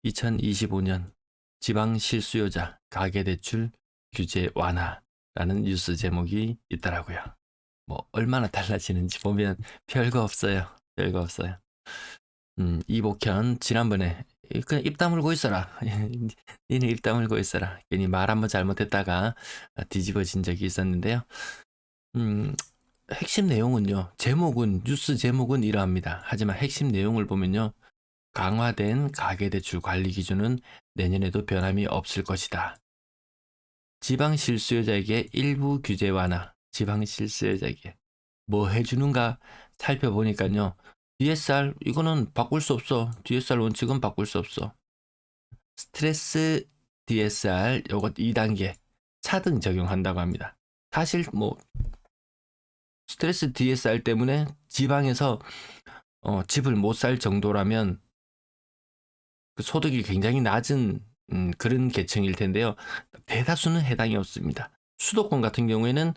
2025년 지방 실수요자 가계대출 규제 완화라는 뉴스 제목이 있더라고요. 뭐 얼마나 달라지는지 보면 별거 없어요. 별거 없어요. 이복현 지난번에 그냥 입 다물고 있어라. 니네 입 다물고 있어라. 괜히 말 한번 잘못했다가 뒤집어진 적이 있었는데요. 핵심 내용은요. 제목은 뉴스 제목은 이러합니다. 하지만 핵심 내용을 보면요. 강화된 가계대출 관리 기준은 내년에도 변함이 없을 것이다. 지방 실수요자에게 일부 규제 완화. 지방 실수요자에게 뭐 해주는가 살펴보니까요. DSR 이거는 바꿀 수 없어. DSR 원칙은 바꿀 수 없어. 스트레스 DSR 요것 2단계 차등 적용한다고 합니다. 사실 뭐 스트레스 DSR 때문에 지방에서 집을 못 살 정도라면 그 소득이 굉장히 낮은 그런 계층일 텐데요. 대다수는 해당이 없습니다. 수도권 같은 경우에는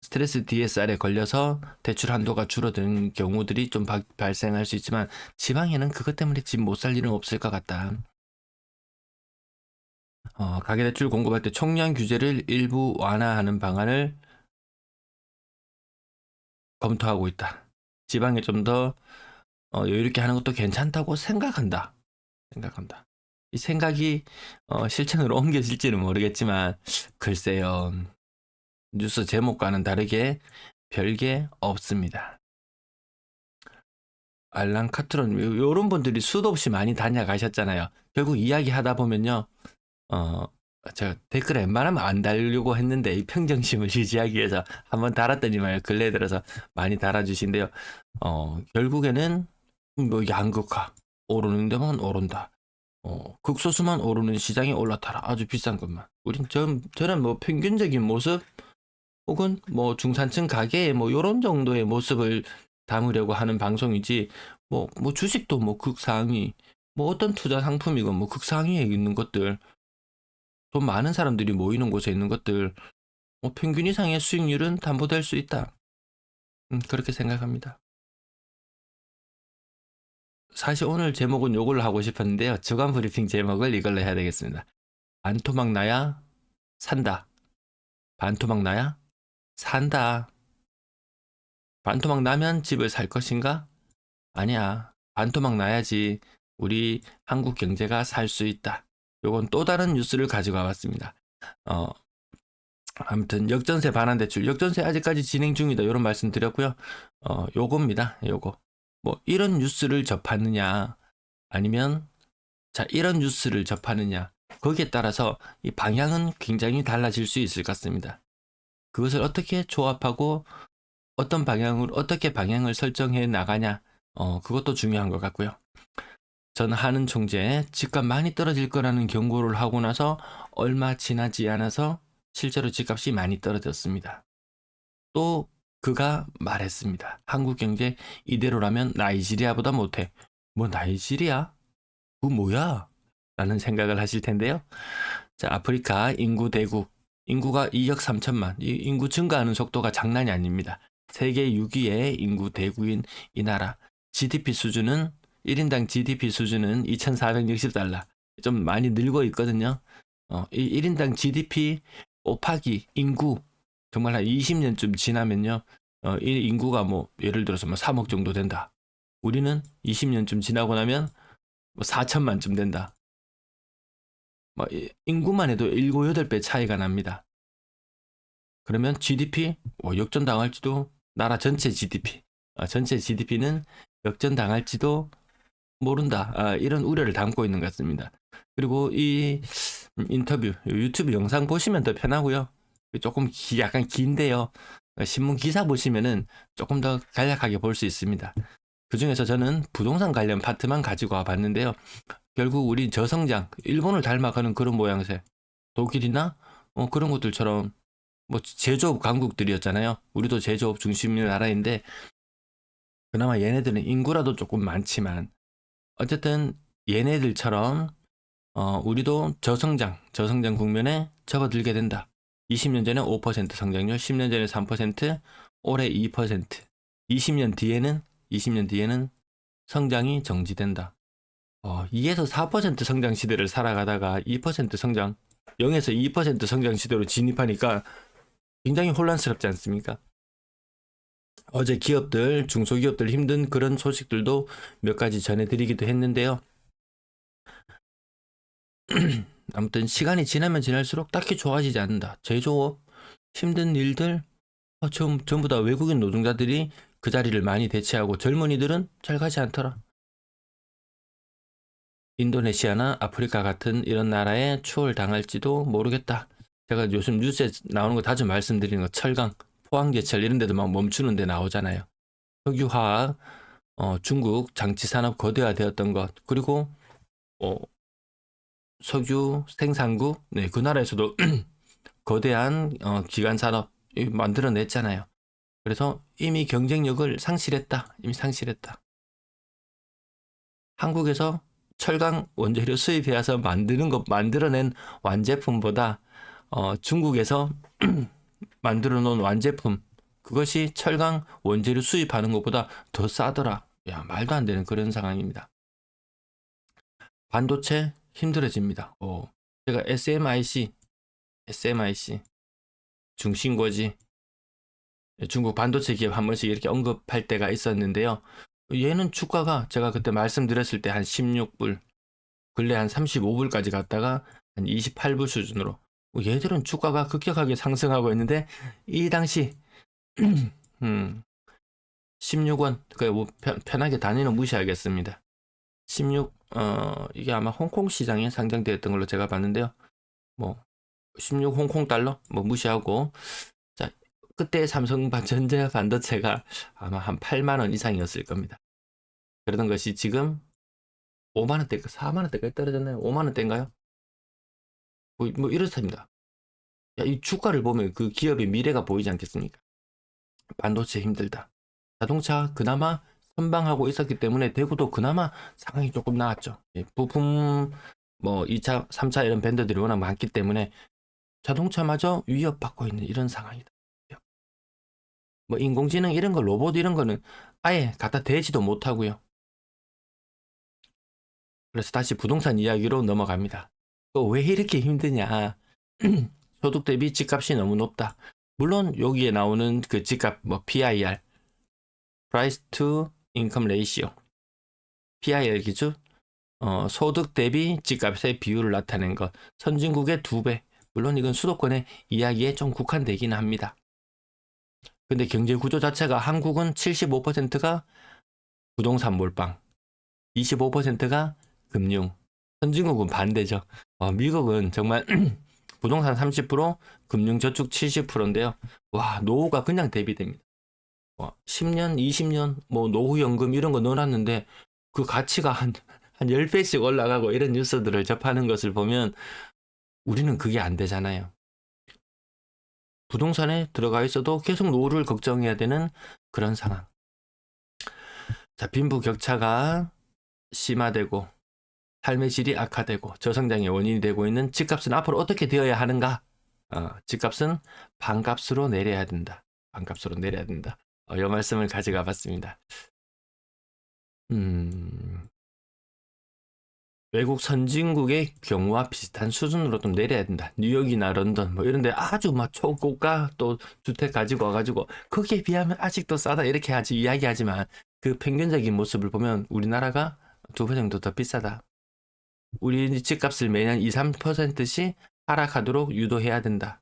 스트레스 DSR에 걸려서 대출 한도가 줄어드는 경우들이 좀 발생할 수 있지만 지방에는 그것 때문에 집 못 살 일은 없을 것 같다. 가계대출 공급할 때 총량 규제를 일부 완화하는 방안을 검토하고 있다. 지방에 좀 더 여유롭게 하는 것도 괜찮다고 생각한다. 이 생각이 실천으로 옮겨질지는 모르겠지만 글쎄요. 뉴스 제목과는 다르게 별게 없습니다. 알랑 카트론 이런 분들이 수도 없이 많이 다녀가셨잖아요. 결국 이야기하다 보면요. 제가 댓글에 웬만하면 안 달려고 했는데 이 평정심을 유지하기 위해서 한번 달았더니만 근래에 들어서 많이 달아주신데요. 결국에는 뭐 양극화 오르는 데만 오른다. 극소수만 오르는 시장에 올라타라. 아주 비싼 것만. 저는 뭐 평균적인 모습 혹은 뭐 중산층 가게의 뭐 요런 정도의 모습을 담으려고 하는 방송이지 뭐 주식도 뭐 극상위 뭐 어떤 투자 상품이건 뭐 극상위에 있는 것들 돈 많은 사람들이 모이는 곳에 있는 것들 뭐 평균 이상의 수익률은 담보될 수 있다. 그렇게 생각합니다. 사실 오늘 제목은 요걸로 하고 싶었는데요. 주간 브리핑 제목을 이걸로 해야 되겠습니다. 반토막 나야 산다. 반토막 나야 산다. 반토막 나면 집을 살 것인가? 아니야. 반토막 나야지 우리 한국 경제가 살 수 있다. 요건 또 다른 뉴스를 가지고 와봤습니다. 아무튼 역전세 반환대출, 역전세 아직까지 진행 중이다. 이런 말씀 드렸고요. 요겁니다. 요거. 뭐 이런 뉴스를 접하느냐 아니면 자 이런 뉴스를 접하느냐 거기에 따라서 이 방향은 굉장히 달라질 수 있을 것 같습니다. 그것을 어떻게 조합하고 어떻게 방향을 설정해 나가냐 그것도 중요한 것 같고요. 전 하는 총재 집값 많이 떨어질 거라는 경고를 하고 나서 얼마 지나지 않아서 실제로 집값이 많이 떨어졌습니다. 또 그가 말했습니다. 한국 경제 이대로라면 나이지리아보다 못해. 뭐 나이지리아? 그거 뭐야? 라는 생각을 하실 텐데요. 자, 아프리카 인구 대국. 인구가 2억 3천만. 이 인구 증가하는 속도가 장난이 아닙니다. 세계 6위의 인구 대국인 이 나라. GDP 수준은 1인당 GDP 수준은 2,460달러. 좀 많이 늘고 있거든요. 이 1인당 GDP 곱하기 인구 정말 한 20년쯤 지나면요. 이 인구가 뭐 예를 들어서 뭐 3억 정도 된다. 우리는 20년쯤 지나고 나면 뭐 4천만쯤 된다. 뭐 인구만 해도 7, 8배 차이가 납니다. 그러면 GDP 역전당할지도 나라 전체 GDP 전체 GDP는 역전당할지도 모른다. 이런 우려를 담고 있는 것 같습니다. 그리고 이 인터뷰 유튜브 영상 보시면 더 편하고요. 조금 약간 긴데요. 신문 기사 보시면은 조금 더 간략하게 볼 수 있습니다. 그 중에서 저는 부동산 관련 파트만 가지고 와봤는데요. 결국 우리 저성장, 일본을 닮아가는 그런 모양새, 독일이나 그런 것들처럼 뭐 제조업 강국들이었잖아요. 우리도 제조업 중심의 나라인데 그나마 얘네들은 인구라도 조금 많지만 어쨌든 얘네들처럼 우리도 저성장 국면에 접어들게 된다. 20년 전에 5% 성장률, 10년 전에 3%, 올해 2%, 20년 뒤에는 성장이 정지된다. 2에서 4% 성장 시대를 살아가다가 2% 성장, 0에서 2% 성장 시대로 진입하니까 굉장히 혼란스럽지 않습니까? 어제 기업들, 중소기업들 힘든 그런 소식들도 몇 가지 전해드리기도 했는데요. 아무튼 시간이 지나면 지날수록 딱히 좋아지지 않는다. 제조업, 힘든 일들, 전부 다 외국인 노동자들이 그 자리를 많이 대체하고 젊은이들은 잘 가지 않더라. 인도네시아나 아프리카 같은 이런 나라에 추월당할지도 모르겠다. 제가 요즘 뉴스에 나오는 거 자주 말씀드리는 거 철강, 포항제철 이런 데도 막 멈추는 데 나오잖아요. 석유화학, 중국 장치산업 거대화되었던 것, 그리고 어, 석유 생산국, 네, 그 나라에서도 거대한 기간 산업 만들어냈잖아요. 그래서 이미 경쟁력을 상실했다. 이미 상실했다. 한국에서 철강 원재료 수입해와서 만들어낸 완제품보다 중국에서 만들어 놓은 완제품, 그것이 철강 원재료 수입하는 것보다 더 싸더라. 야, 말도 안 되는 그런 상황입니다. 반도체 힘들어집니다. 제가 SMIC 중芯거지 중국 반도체 기업 한 번씩 이렇게 언급할 때가 있었는데요. 얘는 주가가 제가 그때 말씀드렸을 때 한 16불, 근래 한 35불까지 갔다가 한 28불 수준으로, 얘들은 주가가 급격하게 상승하고 있는데 이 당시 16원, 뭐 편하게 단위는 무시하겠습니다. 16, 이게 아마 홍콩 시장에 상장되었던 걸로 제가 봤는데요. 뭐 16 홍콩 달러 뭐 무시하고, 자, 그때 삼성전자 반도체가 아마 한 8만 원 이상이었을 겁니다. 그러던 것이 지금 5만 원대, 4만 원대까지 떨어졌나요? 5만 원대인가요? 뭐 이렇습니다. 야, 이 주가를 보면 그 기업의 미래가 보이지 않겠습니까? 반도체 힘들다. 자동차 그나마 선방하고 있었기 때문에 대구도 그나마 상황이 조금 나았죠. 부품 뭐 2차, 3차 이런 밴드들이 워낙 많기 때문에 자동차마저 위협받고 있는 이런 상황이다. 뭐 인공지능 이런 거, 로봇 이런 거는 아예 갖다 대지도 못하고요. 그래서 다시 부동산 이야기로 넘어갑니다. 왜 이렇게 힘드냐? 소득 대비 집값이 너무 높다. 물론 여기에 나오는 그 집값, 뭐 PIR, Price to Income Ratio, PIR 기준, 소득 대비 집값의 비율을 나타낸 것, 선진국의 2배. 물론 이건 수도권의 이야기에 좀 국한되기는 합니다. 근데 경제 구조 자체가 한국은 75%가 부동산 몰빵, 25%가 금융. 선진국은 반대죠. 미국은 정말 부동산 30%, 금융저축 70%인데요. 와, 노후가 그냥 대비됩니다. 10년, 20년, 뭐 노후연금 이런 거 넣어놨는데 그 가치가 한 10배씩 올라가고 이런 뉴스들을 접하는 것을 보면 우리는 그게 안 되잖아요. 부동산에 들어가 있어도 계속 노후를 걱정해야 되는 그런 상황. 자, 빈부격차가 심화되고 삶의 질이 악화되고 저성장의 원인이 되고 있는 집값은 앞으로 어떻게 되어야 하는가? 집값은 반값으로 내려야 된다. 반값으로 내려야 된다. 이 말씀을 가져가 봤습니다. 외국 선진국의 경우와 비슷한 수준으로 좀 내려야 된다. 뉴욕이나 런던 뭐 이런 데 아주 막 초고가 또 주택 가지고 와가지고 거기에 비하면 아직도 싸다 이렇게 아주 이야기하지만 그 평균적인 모습을 보면 우리나라가 2배 정도 더 비싸다. 우리 집값을 매년 2, 3%씩 하락하도록 유도해야 된다.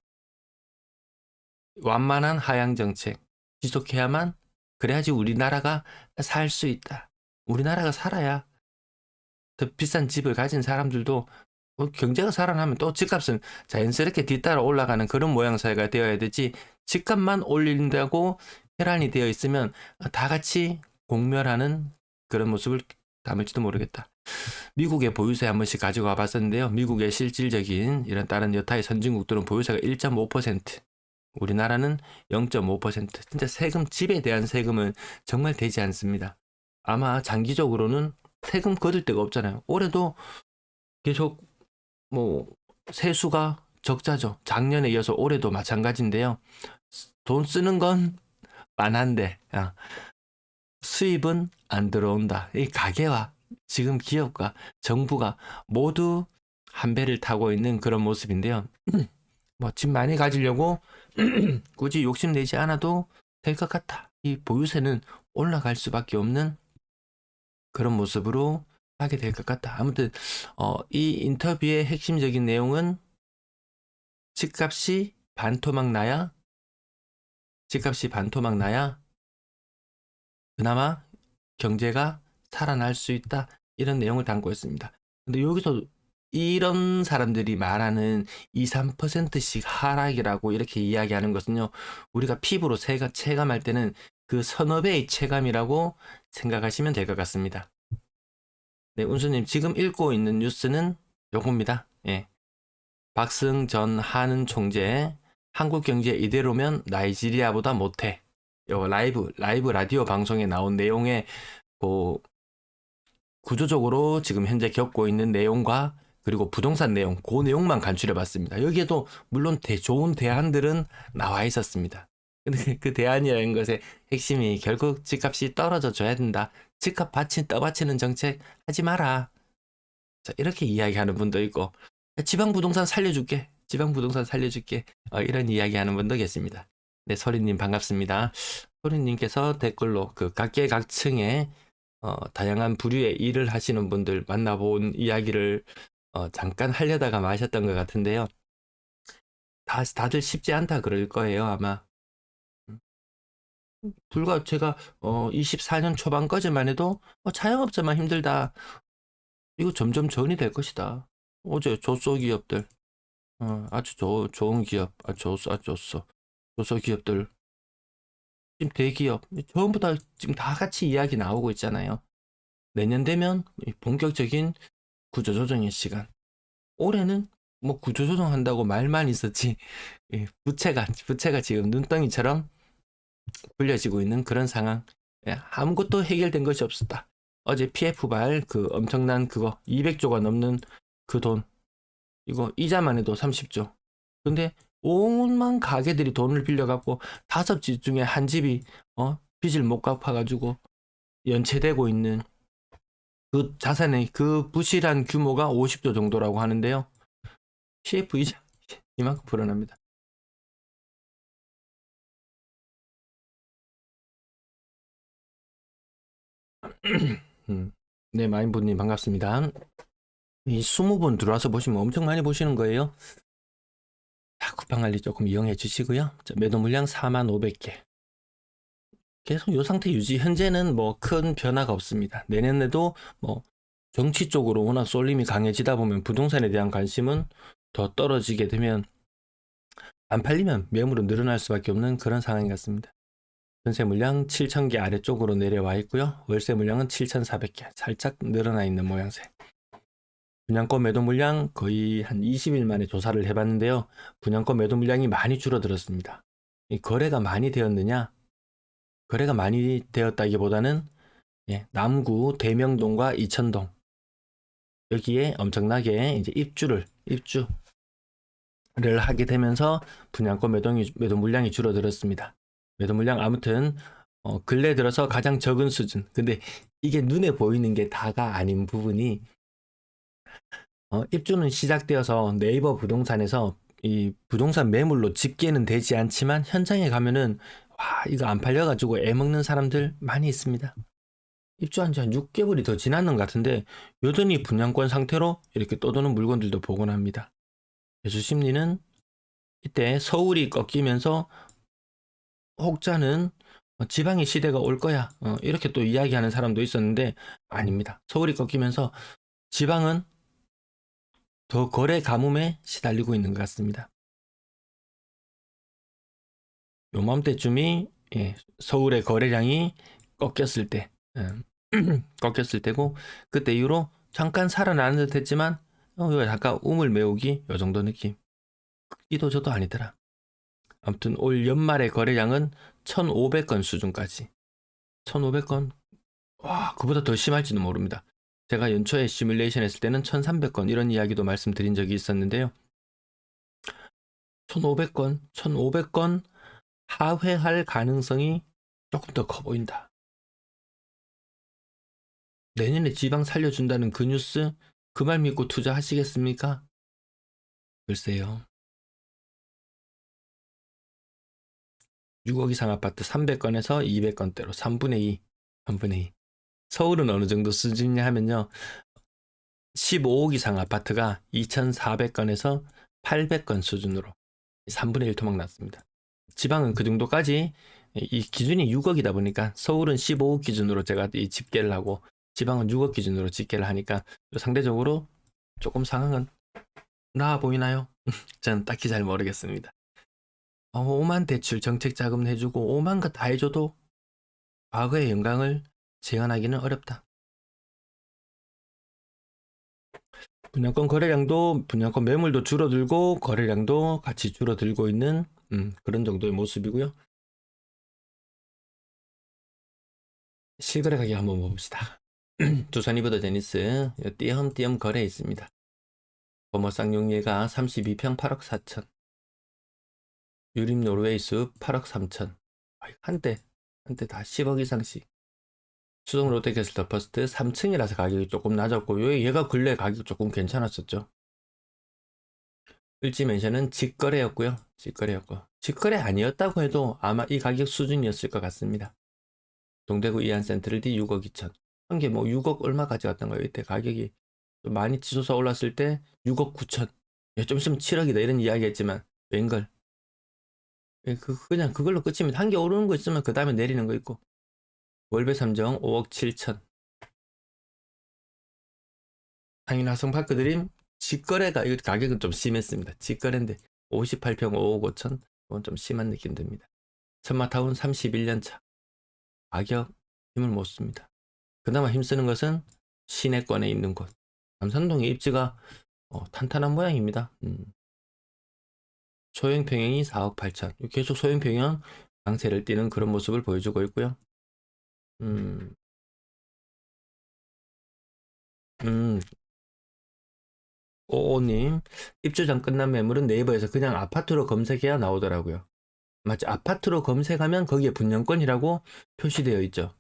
완만한 하향 정책 지속해야만, 그래야지 우리나라가 살 수 있다. 우리나라가 살아야 더 비싼 집을 가진 사람들도 경제가 살아나면 또 집값은 자연스럽게 뒤따라 올라가는 그런 모양새가 되어야 되지, 집값만 올린다고 혈안이 되어 있으면 다 같이 공멸하는 그런 모습을 담을지도 모르겠다. 미국의 보유세 한 번씩 가지고 와봤었는데요. 미국의 실질적인 이런 다른 여타의 선진국들은 보유세가 1.5%, 우리나라는 0.5%. 진짜 세금, 집에 대한 세금은 정말 되지 않습니다. 아마 장기적으로는 세금 거둘 데가 없잖아요. 올해도 계속 뭐 세수가 적자죠. 작년에 이어서 올해도 마찬가지인데요. 돈 쓰는 건 많은데 수입은 안 들어온다. 이 가계와 지금 기업과 정부가 모두 한 배를 타고 있는 그런 모습인데요. 뭐 집 많이 가지려고 굳이 욕심내지 않아도 될 것 같다. 이 보유세는 올라갈 수밖에 없는 그런 모습으로 하게 될 것 같다. 아무튼 이 인터뷰의 핵심적인 내용은 집값이 반토막 나야 그나마 경제가 살아날 수 있다. 이런 내용을 담고 있습니다. 근데 여기서 이런 사람들이 말하는 2, 3%씩 하락이라고 이렇게 이야기하는 것은요. 우리가 피부로 체감할 때는 그 서너 배의 체감이라고 생각하시면 될 것 같습니다. 네, 운수님 지금 읽고 있는 뉴스는 요겁니다. 예. 박승 전 한은 총재 한국 경제 이대로면 나이지리아보다 못해. 요 라이브 라디오 방송에 나온 내용에 그 구조적으로 지금 현재 겪고 있는 내용과 그리고 부동산 내용, 그 내용만 간추려 봤습니다. 여기에도 물론 좋은 대안들은 나와 있었습니다. 근데 그 대안이라는 것의 핵심이 결국 집값이 떨어져 줘야 된다. 집값 떠받치는 정책 하지 마라. 자, 이렇게 이야기하는 분도 있고, 지방 부동산 살려줄게. 이런 이야기하는 분도 계십니다. 네, 소리님 반갑습니다. 소리님께서 댓글로 그 각계각층의 다양한 부류의 일을 하시는 분들 만나본 이야기를 잠깐 하려다가 마셨던 것 같은데요. 다들 쉽지 않다 그럴 거예요, 아마. 불과 제가 24년 초반까지만 해도 자영업자만 힘들다. 이거 점점 전이 될 것이다. 어제 조소기업들, 아주 좋은 기업, 조소기업들, 지금 대기업, 전부 다 지금 다 같이 이야기 나오고 있잖아요. 내년 되면 본격적인 구조조정의 시간. 올해는 뭐 구조조정 한다고 말만 있었지, 부채가 지금 눈덩이처럼 불려지고 있는 그런 상황. 아무것도 해결된 것이 없었다. 어제 PF발 그 엄청난 그거 200조가 넘는 그 돈, 이거 이자만 해도 30조. 근데 온만 가게들이 돈을 빌려갖고 5집 중에 한 집이 빚을 못 갚아가지고 연체되고 있는 그 자산의 그 부실한 규모가 50조 정도라고 하는데요. CF 이자 이만큼 불어납니다. 네, 마인부님 반갑습니다. 이 20분 들어와서 보시면 엄청 많이 보시는 거예요. 자, 쿠팡 관리 조금 이용해 주시고요. 자, 매도 물량 45,500개. 계속 이 상태 유지. 현재는 뭐 큰 변화가 없습니다. 내년에도 뭐 정치 쪽으로 워낙 쏠림이 강해지다 보면 부동산에 대한 관심은 더 떨어지게 되면 안 팔리면 매물은 늘어날 수밖에 없는 그런 상황이 같습니다. 전세 물량 7,000개 아래쪽으로 내려와 있고요. 월세 물량은 7,400개 살짝 늘어나 있는 모양새. 분양권 매도 물량 거의 한 20일 만에 조사를 해봤는데요. 분양권 매도 물량이 많이 줄어들었습니다. 이 거래가 많이 되었느냐? 거래가 많이 되었다기보다는 남구 대명동과 이천동 여기에 엄청나게 이제 입주를 하게 되면서 분양권 매도 물량이 줄어들었습니다. 매도 물량 아무튼 근래 들어서 가장 적은 수준. 근데 이게 눈에 보이는 게 다가 아닌 부분이 입주는 시작되어서 네이버 부동산에서 이 부동산 매물로 집계는 되지 않지만 현장에 가면은 와 이거 안 팔려가지고 애먹는 사람들 많이 있습니다. 입주한 지 한 6개월이 더 지났는 것 같은데 여전히 분양권 상태로 이렇게 떠도는 물건들도 보곤 합니다. 매수 심리는 이때 서울이 꺾이면서 혹자는 지방의 시대가 올 거야 이렇게 또 이야기하는 사람도 있었는데 아닙니다. 서울이 꺾이면서 지방은 더 거래 가뭄에 시달리고 있는 것 같습니다. 요맘때쯤이 서울의 거래량이 꺾였을 때 꺾였을 때고 그때 이후로 잠깐 살아나는 듯 했지만 약간 우물 메우기 요 정도 느낌. 이도 저도 아니더라. 아무튼 올 연말의 거래량은 1,500건 수준까지. 1,500건? 와, 그보다 더 심할지도 모릅니다. 제가 연초에 시뮬레이션 했을 때는 1,300건 이런 이야기도 말씀드린 적이 있었는데요. 1,500건 하회할 가능성이 조금 더 커 보인다. 내년에 지방 살려준다는 그 뉴스 그 말 믿고 투자하시겠습니까? 글쎄요. 6억 이상 아파트 300건에서 200건대로 3분의 2. 3분의 2. 서울은 어느 정도 수준이냐 하면요. 15억 이상 아파트가 2,400건에서 800건 수준으로 3분의 1 토막 났습니다. 지방은 그 정도까지 이 기준이 6억이다 보니까 서울은 15억 기준으로 제가 이 집계를 하고 지방은 6억 기준으로 집계를 하니까 상대적으로 조금 상황은 나아 보이나요? 저는 딱히 잘 모르겠습니다. 5만 대출 정책 자금 내주고 5만 거 다 해줘도 과거의 영광을 재현하기는 어렵다. 분양권 거래량도 분양권 매물도 줄어들고 거래량도 같이 줄어들고 있는 그런 정도의 모습이고요. 실거래 가격 한번 봅시다. 두산 이브더 제니스 띄엄띄엄 거래 있습니다. 범어 쌍용예가 32평 8억 4천, 유림 노르웨이 숲 8억 3천, 한대 다 10억 이상씩. 수동 롯데캐슬 퍼스트 3층이라서 가격이 조금 낮았고 얘가 근래 가격 조금 괜찮았었죠. 을지맨션은 직거래였고요. 직거래 아니었다고 해도 아마 이 가격 수준이었을 것 같습니다. 동대구 이안센트럴 D 6억 2천. 한 게 뭐 6억 얼마 가져갔던 거예요. 이때 가격이 좀 많이 치솟아 올랐을 때 6억 9천. 좀 있으면 7억이다 이런 이야기 했지만 웬걸. 그냥 그걸로 끝입니다. 한 개 오르는 거 있으면 그 다음에 내리는 거 있고. 월배 3정 5억 7천. 상인 화성파크 드림 직거래가 이거 가격은 좀 심했습니다. 직거래인데 58평 5억 5천. 이건 좀 심한 느낌 듭니다. 천마타운 31년 차. 가격 힘을 못 씁니다. 그나마 힘쓰는 것은 시내권에 있는 곳. 남산동의 입지가 탄탄한 모양입니다. 소형 평형이 4억 8천. 계속 소형 평형 강세를 띠는 그런 모습을 보여주고 있고요. 오오님, 입주장 끝난 매물은 네이버에서 그냥 아파트로 검색해야 나오더라고요. 마치 아파트로 검색하면 거기에 분양권이라고 표시되어 있죠.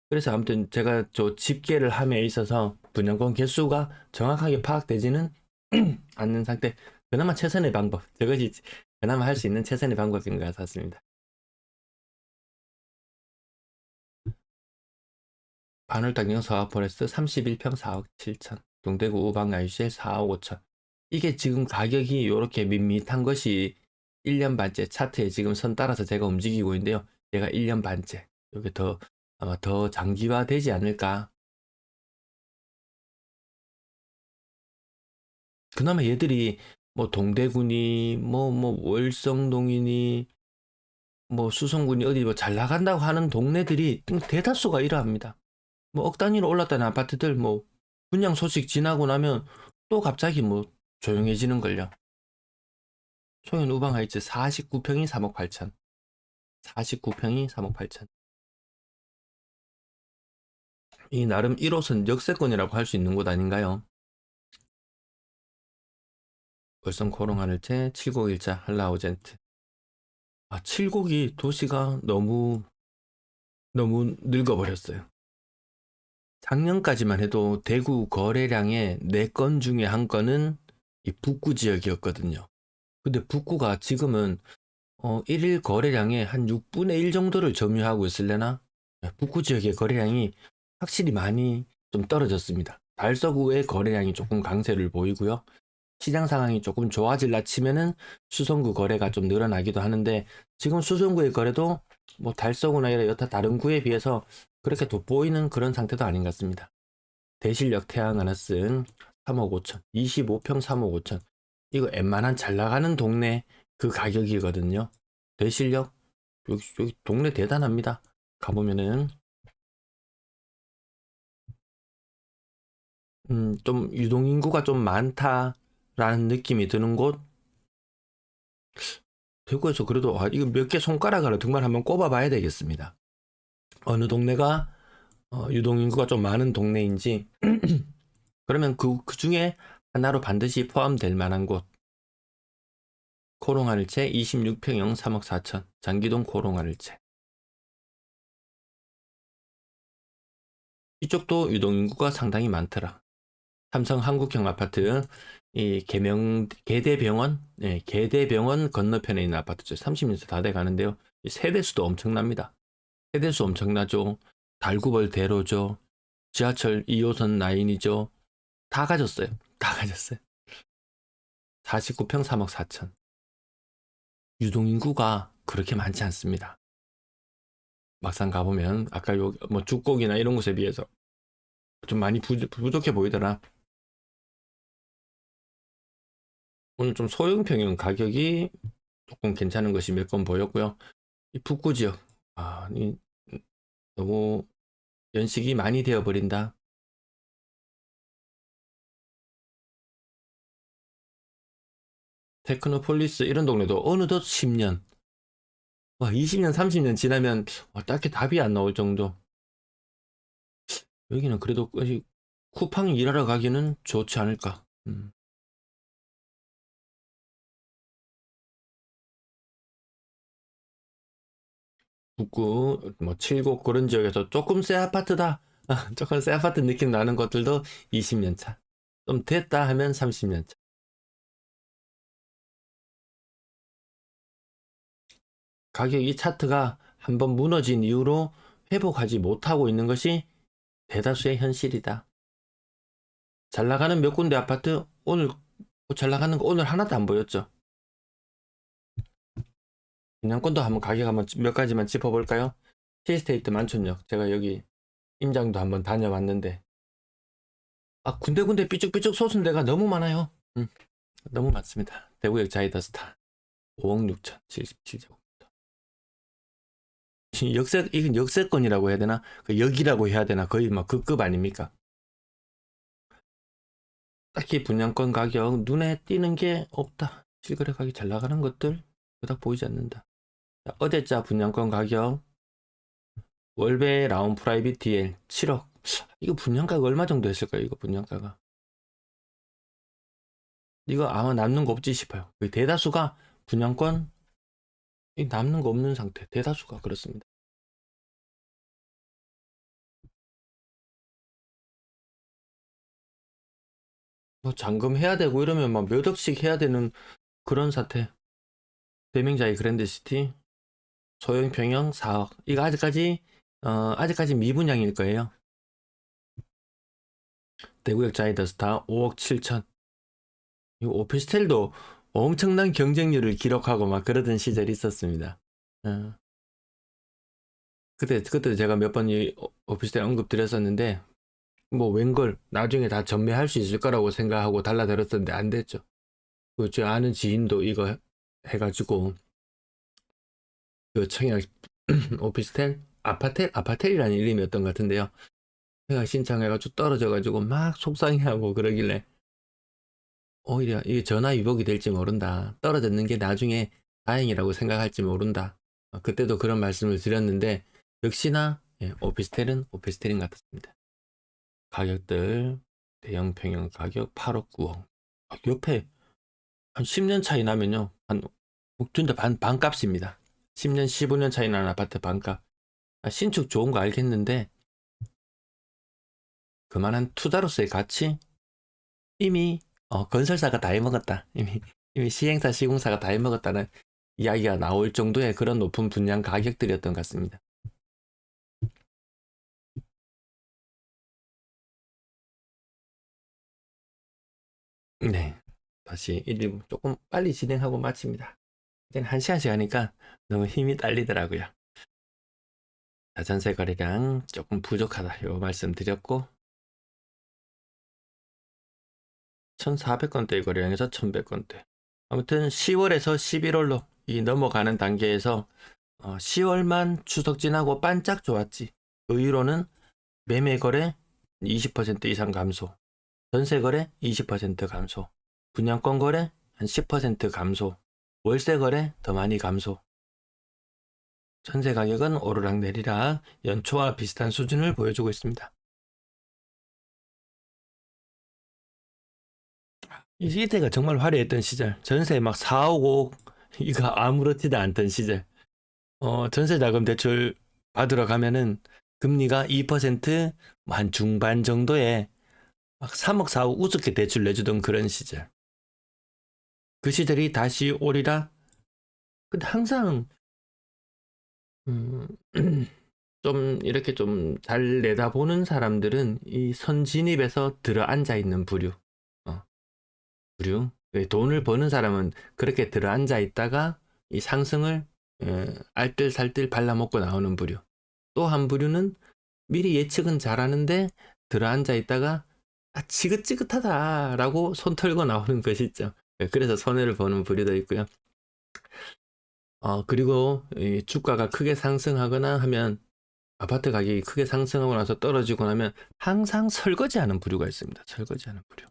그래서 아무튼 제가 저 집계를 함에 있어서 분양권 개수가 정확하게 파악되지는 않는 상태. 그나마 최선의 방법. 저것이 그나마 할 수 있는 최선의 방법인 것 같았습니다. 반월당경 서화포레스트 31평 4억 7천. 동대구 우방 ICL 4억 5천. 이게 지금 가격이 이렇게 밋밋한 것이 1년 반째 차트에 지금 선 따라서 제가 움직이고 있는데요. 얘가 1년 반째. 이게 아마 더 장기화되지 않을까. 그나마 얘들이 뭐 동대구니 뭐 월성동이니 뭐 수성군이 어디 뭐 잘 나간다고 하는 동네들이 대다수가 이러합니다. 뭐 억 단위로 올랐다는 아파트들 뭐 분양 소식 지나고 나면 또 갑자기 뭐 조용해지는 걸요. 송현 우방하이츠 49평이 3억 8천. 49평이 3억 8천. 이 나름 1호선 역세권이라고 할 수 있는 곳 아닌가요? 월성 코롱하늘채 7곡일자 한라오젠트. 7곡이 도시가 너무 늙어버렸어요. 작년까지만 해도 대구 거래량의 4건 중에 한 건은 이 북구 지역이었거든요. 근데 북구가 지금은 1일 거래량의 한 6분의 1 정도를 점유하고 있을래나? 북구 지역의 거래량이 확실히 많이 좀 떨어졌습니다. 달서구의 거래량이 조금 강세를 보이고요. 시장 상황이 조금 좋아질라 치면은 수성구 거래가 좀 늘어나기도 하는데 지금 수성구의 거래도 뭐 달서구나 이런 여타 다른 구에 비해서 그렇게 돋보이는 그런 상태도 아닌 것 같습니다. 대실력 태양 하나 쓴 3억 5천, 25평 3억 5천. 이거 웬만한 잘 나가는 동네 그 가격이거든요. 대실력 여기 동네 대단합니다. 가보면은 좀 유동인구가 좀 많다라는 느낌이 드는 곳. 대구에서 그래도 이거 몇 개 손가락으로 등만 한번 꼽아봐야 되겠습니다. 어느 동네가 유동인구가 좀 많은 동네인지 그러면 그 중에 하나로 반드시 포함될 만한 곳. 코롱하늘채 26평형 3억 4천. 장기동 코롱하늘채. 이쪽도 유동인구가 상당히 많더라. 삼성 한국형 아파트, 이 계대병원, 네, 계대병원 건너편에 있는 아파트죠. 30년째 다 돼 가는데요. 이 세대수도 엄청납니다. 세대수 엄청나죠. 달구벌 대로죠. 지하철 2호선 라인이죠. 다 가졌어요. 다 가졌어요. 49평 3억 4천. 유동인구가 그렇게 많지 않습니다. 막상 가보면 아까 뭐 죽곡이나 이런 곳에 비해서 좀 많이 부족해 보이더라. 오늘 좀 소형 평형 가격이 조금 괜찮은 것이 몇 건 보였고요. 이 북구 지역, 너무 연식이 많이 되어 버린다. 테크노폴리스 이런 동네도 어느덧 10년, 20년, 30년 지나면 딱히 답이 안 나올 정도. 여기는 그래도 쿠팡 일하러 가기는 좋지 않을까. 북구, 뭐, 칠곡 그런 지역에서 조금 새 아파트다. 조금 새 아파트 느낌 나는 것들도 20년 차. 좀 됐다 하면 30년 차. 가격이 차트가 한번 무너진 이후로 회복하지 못하고 있는 것이 대다수의 현실이다. 잘 나가는 몇 군데 아파트, 오늘 잘 나가는 거 오늘 하나도 안 보였죠. 분양권도 한번 가격 한번 몇 가지만 짚어볼까요? T스테이트 만촌역. 제가 여기 임장도 한번 다녀왔는데, 군데군데 삐쭉삐쭉 솟은 데가 너무 많아요. 너무 많습니다. 대구역 자이더스타 5억 6천 77제곱. 이건 역세권이라고 해야 되나? 그 역이라고 해야 되나? 거의 막 그 급 아닙니까? 딱히 분양권 가격 눈에 띄는 게 없다. 실거래 가격이 잘 나가는 것들 그닥 보이지 않는다. 자, 어제자 분양권 가격 월베 라운 프라이빗 DL 7억. 이거 분양가가 얼마 정도 했을까요? 이거 분양가가. 이거 아마 남는 거 없지 싶어요. 대다수가 분양권 남는 거 없는 상태. 대다수가 그렇습니다. 뭐 잔금해야 되고 이러면 막 몇 억씩 해야 되는 그런 사태. 대명자의 그랜드시티 소형 평형 4억. 이거 아직까지 미분양일 거예요. 대구역 자이더스타 5억 7천. 이 오피스텔도 엄청난 경쟁률을 기록하고 막 그러던 시절이 있었습니다. 그때 제가 몇 번 이 오피스텔 언급 드렸었는데, 뭐 웬걸 나중에 다 전매할 수 있을 거라고 생각하고 달라들었었는데 안 됐죠. 제 아는 지인도 이거 해가지고 그 청약 오피스텔 아파텔이라는 이름이었던 것 같은데요. 제가 신청해가지고 떨어져가지고 막 속상해하고 그러길래 오히려 이게 전화위복이 될지 모른다. 떨어졌는 게 나중에 다행이라고 생각할지 모른다. 그때도 그런 말씀을 드렸는데 역시나 오피스텔은 오피스텔인 것 같습니다. 가격들 대형 평형 가격 8억 9억. 옆에 한 10년 차이 나면요. 진짜 반값입니다. 10년 15년 차이 나는 아파트 반값. 신축 좋은 거 알겠는데 그만한 투자로서의 가치 이미 건설사가 다 해먹었다. 이미 시행사 시공사가 다 해먹었다는 이야기가 나올 정도의 그런 높은 분양 가격들이었던 것 같습니다. 네, 다시 1부 조금 빨리 진행하고 마칩니다. 이제 1시간씩 하니까 너무 힘이 딸리더라고요. 전세 거래량 조금 부족하다 요 말씀 드렸고 1400건대 거래량에서 1100건대. 아무튼 10월에서 11월로 이 넘어가는 단계에서 10월만 추석 지나고 반짝 좋았지. 그 이후로는 매매 거래 20% 이상 감소, 전세 거래 20% 감소, 분양권 거래 한 10% 감소, 월세 거래 더 많이 감소. 전세 가격은 오르락 내리락 연초와 비슷한 수준을 보여주고 있습니다. 이때가 정말 화려했던 시절. 전세 막 4억 5억 이거 아무렇지도 않던 시절. 전세 자금 대출 받으러 가면은 금리가 2%, 한 중반 정도에 막 3억, 4억 우습게 대출 내주던 그런 시절. 그 시절이 다시 오리라? 근데 항상, 음, 좀 이렇게 좀 잘 내다보는 사람들은 이 선진입에서 들어 앉아 있는 부류. 부류. 돈을 버는 사람은 그렇게 들어 앉아 있다가 이 상승을 알뜰살뜰 발라먹고 나오는 부류. 또 한 부류는 미리 예측은 잘하는데 들어 앉아 있다가 지긋지긋하다라고 손 털고 나오는 것이 있죠. 그래서 손해를 보는 부류도 있고요. 그리고 이 주가가 크게 상승하거나 하면 아파트 가격이 크게 상승하고 나서 떨어지고 나면 항상 설거지하는 부류가 있습니다. 설거지하는 부류.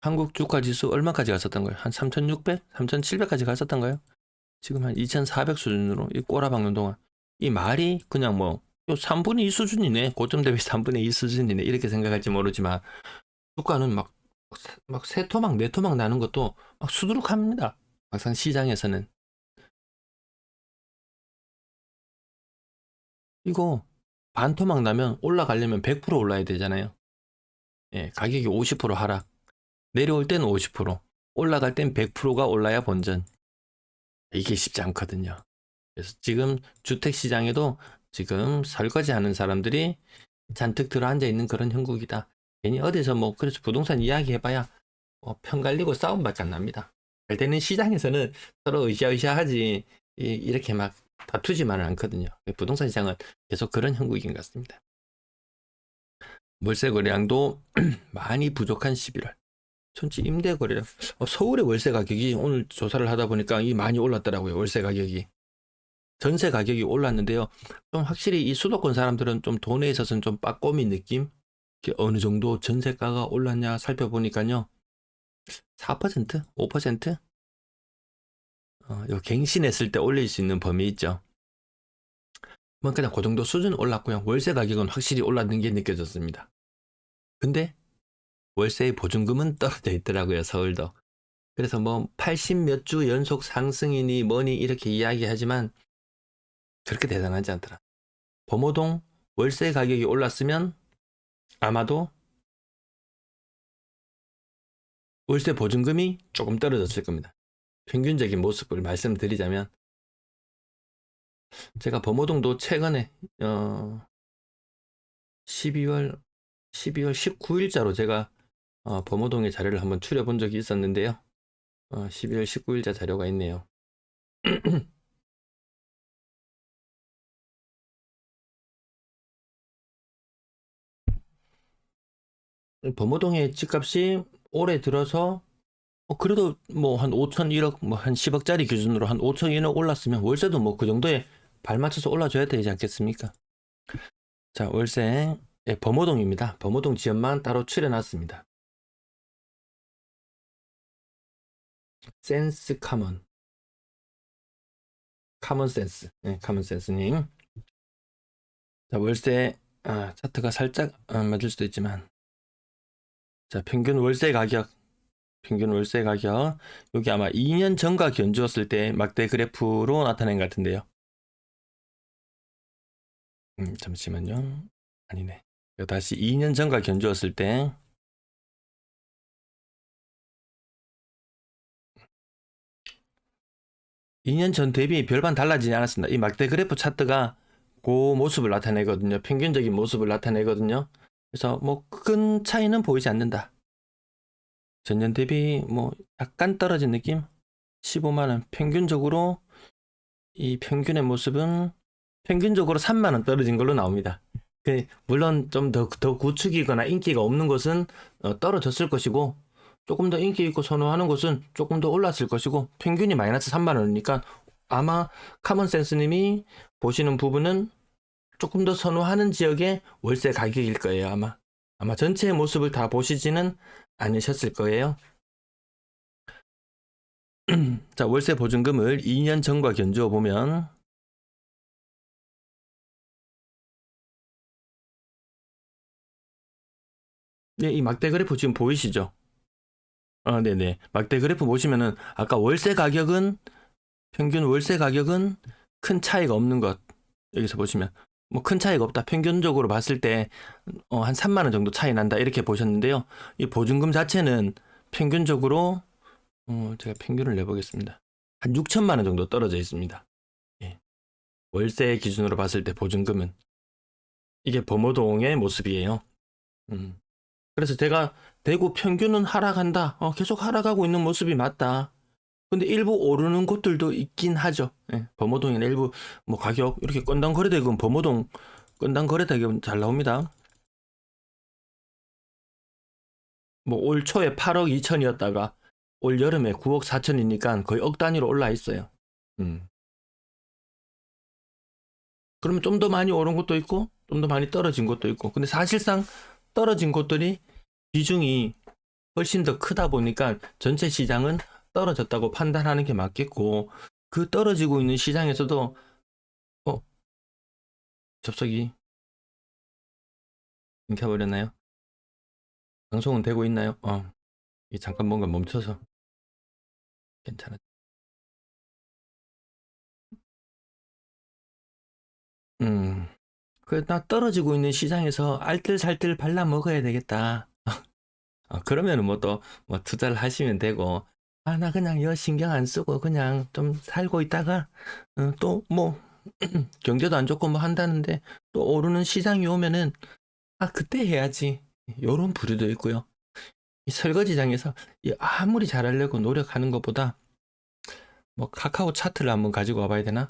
한국 주가 지수 얼마까지 갔었던 거예요? 한 3,600? 3,700까지 갔었던가요? 지금 한 2,400 수준으로 이 꼬라박는 동안 이 말이 그냥 뭐 3분의 2 수준이네. 고점 대비 3분의 2 수준이네. 이렇게 생각할지 모르지만 주가는 막 세 토막 네 토막 나는 것도 막 수두룩합니다. 막상 시장에서는 이거 반 토막 나면 올라가려면 100% 올라야 되잖아요. 예, 가격이 50% 하락. 내려올 때는 50%, 올라갈 땐 100%가 올라야 본전. 이게 쉽지 않거든요. 그래서 지금 주택시장에도 지금 설거지 하는 사람들이 잔뜩 들어앉아 있는 그런 형국이다. 괜히 어디서 뭐, 그래서 부동산 이야기 해봐야 편 갈리고 싸움밖에 안 납니다. 잘 되는 시장에서는 서로 으쌰으쌰하지, 이렇게 막 다투지만은 않거든요. 부동산 시장은 계속 그런 형국인 것 같습니다. 월세 거래량도 많이 부족한 11월. 전체 임대 거래량. 서울의 월세 가격이 오늘 조사를 하다 보니까 이 많이 올랐더라고요. 월세 가격이. 전세 가격이 올랐는데요. 좀 확실히 이 수도권 사람들은 좀 돈에 있어서는 좀 빠꼬미 느낌? 어느 정도 전세가가 올랐냐 살펴보니까요. 4%? 5%? 요 갱신했을 때 올릴 수 있는 범위 있죠. 뭐 그냥 그 정도 수준 올랐고요. 월세 가격은 확실히 올랐는 게 느껴졌습니다. 근데 월세의 보증금은 떨어져 있더라고요. 서울도. 그래서 뭐 80 몇 주 연속 상승이니 뭐니 이렇게 이야기하지만 그렇게 대단하지 않더라. 범호동 월세 가격이 올랐으면 아마도 월세 보증금이 조금 떨어졌을 겁니다. 평균적인 모습을 말씀드리자면 제가 범호동도 최근에 12월 19일자로 제가 범호동의 자료를 한번 추려본 적이 있었는데요. 12월 19일자 자료가 있네요. 범호동의 집값이 올해 들어서 그래도 뭐 한 5천 1억 뭐 한 10억짜리 기준으로 한 5천 1억 올랐으면 월세도 뭐 그 정도에 발맞춰서 올라줘야 되지 않겠습니까? 자, 월세 범호동입니다. 범호동 지역만 따로 추려놨습니다. 센스 카먼 센스, 네, 카먼 센스님. 자, 월세 차트가 살짝 안 맞을 수도 있지만, 자, 평균 월세 가격 여기 아마 2년 전과 견주었을 때 막대 그래프로 나타낸 것 같은데요. 잠시만요. 아니네. 다시 2년 전과 견주었을 때 2년 전 대비 별반 달라지지 않았습니다. 이 막대 그래프 차트가 그 모습을 나타내거든요. 평균적인 모습을 나타내거든요. 그래서 뭐 큰 차이는 보이지 않는다. 전년 대비 뭐 약간 떨어진 느낌? 15만 원. 평균적으로 이 평균의 모습은 평균적으로 3만 원 떨어진 걸로 나옵니다. 물론 좀 더 구축이거나 인기가 없는 곳은 떨어졌을 것이고 조금 더 인기 있고 선호하는 곳은 조금 더 올랐을 것이고 평균이 마이너스 3만 원이니까 아마 카먼센스님이 보시는 부분은 조금 더 선호하는 지역의 월세 가격일 거예요. 아마 전체의 모습을 다 보시지는 않으셨을 거예요. 자, 월세 보증금을 2년 전과 견주어 보면 네, 이 막대 그래프 지금 보이시죠? 네네. 막대 그래프 보시면은 아까 평균 월세 가격은 큰 차이가 없는 것. 여기서 보시면 뭐 큰 차이가 없다. 평균적으로 봤을 때 한 3만 원 정도 차이 난다. 이렇게 보셨는데요. 이 보증금 자체는 평균적으로 제가 평균을 내보겠습니다. 한 6천만 원 정도 떨어져 있습니다. 예. 월세 기준으로 봤을 때 보증금은 이게 범어동의 모습이에요. 그래서 제가 대구 평균은 하락한다. 계속 하락하고 있는 모습이 맞다. 근데 일부 오르는 곳들도 있긴 하죠. 예, 범어동이나 일부 뭐 가격 이렇게 건당 거래대금 범어동 건당 거래대금 잘 나옵니다. 뭐 올 초에 8억 2천이었다가 올 여름에 9억 4천이니까 거의 억 단위로 올라 있어요. 그러면 좀 더 많이 오른 곳도 있고 좀 더 많이 떨어진 곳도 있고, 근데 사실상 떨어진 곳들이 비중이 훨씬 더 크다 보니까 전체 시장은 떨어졌다고 판단하는 게 맞겠고, 그 떨어지고 있는 시장에서도 접속이 끊겨버렸나요? 방송은 되고 있나요? 잠깐 뭔가 멈춰서. 괜찮아. 나 떨어지고 있는 시장에서 알뜰살뜰 발라 먹어야 되겠다. 그러면은 뭐 또 뭐 투자를 하시면 되고, 나 그냥 여 신경 안 쓰고 그냥 좀 살고 있다가 또 뭐 경제도 안 좋고 뭐 한다는데 또 오르는 시장이 오면은 그때 해야지. 요런 부류도 있고요. 이 설거지장에서 아무리 잘하려고 노력하는 것보다 뭐 카카오 차트를 한번 가지고 와봐야 되나?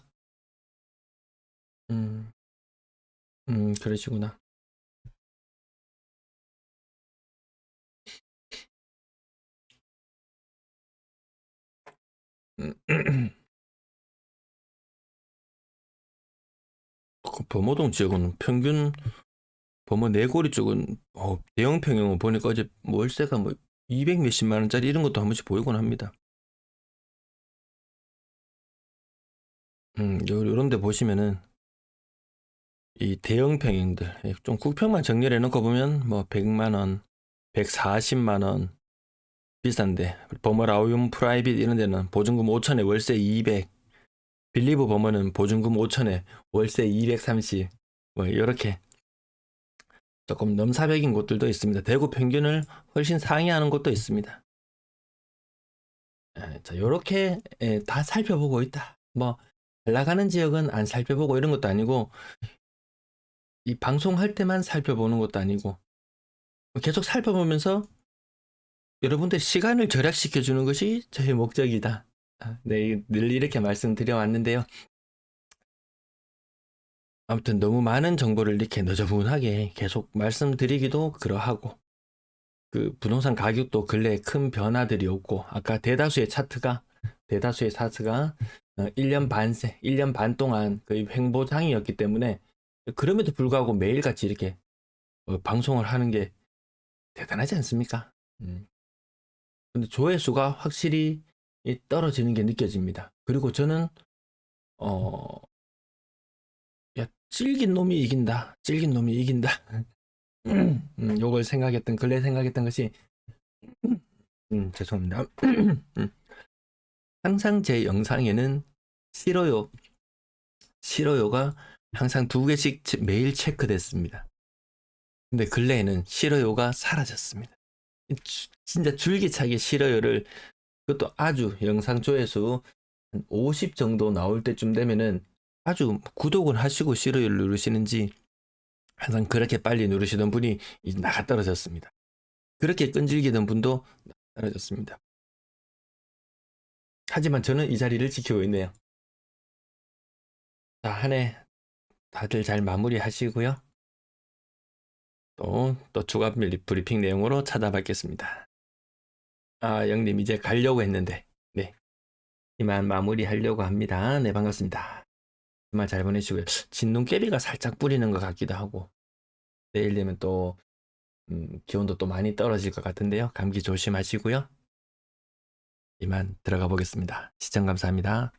음, 그러시구나. 음, 그 범어동 지역은 평균 범어 네고리 쪽은 대형 평형은 보니까 어제 월세가 뭐 200 몇십만 원짜리 이런 것도 한 번씩 보이곤 합니다. 요런 데 보시면은 이 대형 평형들 좀 국평만 정렬해 놓고 보면 뭐 100만 원, 140만 원 비싼데, 범어 라우움 프라이빗 이런 데는 보증금 5천에 월세 200, 빌리브 범어는 보증금 5천에 월세 230, 뭐 이렇게 조금 넘사벽인 곳들도 있습니다. 대구 평균을 훨씬 상회하는 곳도 있습니다. 자, 요렇게 다 살펴보고 있다. 뭐 잘 나가는 지역은 안 살펴보고 이런 것도 아니고, 이 방송할 때만 살펴보는 것도 아니고, 계속 살펴보면서 여러분들 시간을 절약시켜 주는 것이 저의 목적이다. 네, 늘 이렇게 말씀드려 왔는데요. 아무튼 너무 많은 정보를 이렇게 너저분하게 계속 말씀드리기도 그러하고, 그 부동산 가격도 근래에 큰 변화들이 없고, 아까 대다수의 차트가 1년 반세, 1년 반 동안 거의 횡보장이었기 때문에, 그럼에도 불구하고 매일같이 이렇게 방송을 하는 게 대단하지 않습니까? 근데 조회수가 확실히 떨어지는 게 느껴집니다. 그리고 저는 어, 찔긴 놈이 이긴다. 찔긴 놈이 이긴다. 요걸 근래 생각했던 것이, 죄송합니다. 항상 제 영상에는 싫어요, 싫어요가 항상 2개씩 매일 체크됐습니다. 근데 근래에는 싫어요가 사라졌습니다. 진짜 줄기차게 싫어요를, 그것도 아주 영상 조회수 한 50 정도 나올 때쯤 되면은 아주 구독을 하시고 싫어요를 누르시는지, 항상 그렇게 빨리 누르시던 분이 이제 나가 떨어졌습니다. 그렇게 끈질기던 분도 떨어졌습니다. 하지만 저는 이 자리를 지키고 있네요. 자, 한 해 다들 잘 마무리 하시고요. 또 추가 브리핑 내용으로 찾아뵙겠습니다. 영님 이제 가려고 했는데, 네. 이만 마무리 하려고 합니다. 네, 반갑습니다. 주말 잘 보내시고요. 진눈깨비가 살짝 뿌리는 것 같기도 하고, 내일 되면 또 기온도 또 많이 떨어질 것 같은데요. 감기 조심하시고요. 이만 들어가 보겠습니다. 시청 감사합니다.